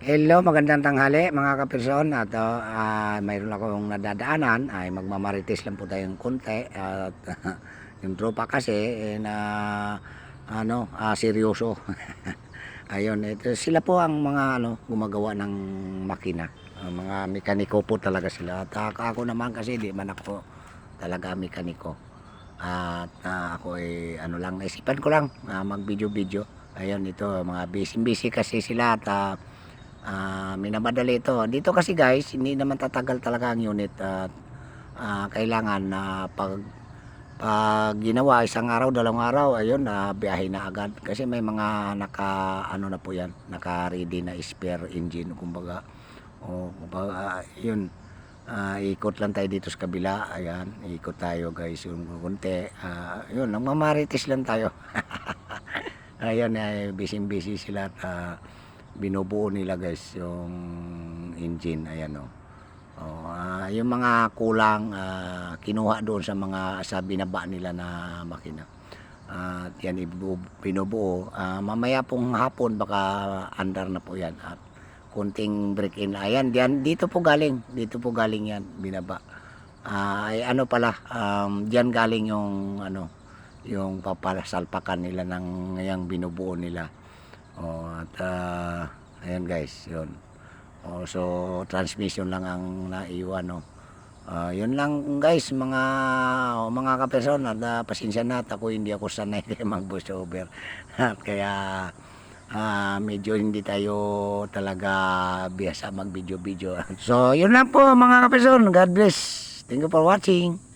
Hello, magandang tanghali mga kaperson at mayroon akong nadadaanan ay magmamarites lang po tayong konti at yung tropa kasi na seryoso. Ayun, ito sila po ang mga gumagawa ng makina. Mga mekaniko po talaga sila. At ako naman kasi di man ako talaga mekaniko. At ako ay lang naisipan ko lang mag-video-video. Ayun, ito mga busy kasi sila at minamadali ito dito kasi guys, hindi naman tatagal talaga ang unit at kailangan na pag ginawa isang araw, dalawang araw, ayun biyahe na agad kasi may mga naka na po yan, naka ready na spare engine kumbaga. Kumbaga yun, ikot lang tayo dito sa kabila, ayan, ikot tayo guys yung kunti, yun, nagmamarites lang tayo. Ayan, busy sila at binubuo nila guys yung engine, ayan yung mga kulang kinuha doon sa binaba nila na makina at yan binubuo. Mamaya pong hapon baka andar na po yan at kunting break in, ayan diyan, dito po galing yan binaba. Ay pala, diyan galing yung yung papasalpakan nila ng ngayang binubuo nila. At ayan guys, yun. So transmission lang ang naiwan, yun lang guys mga kaperson at pasensya na at hindi ako sanay mag voice over at kaya medyo hindi tayo talaga biyasa mag video. So yun lang po mga kaperson, God bless, thank you for watching.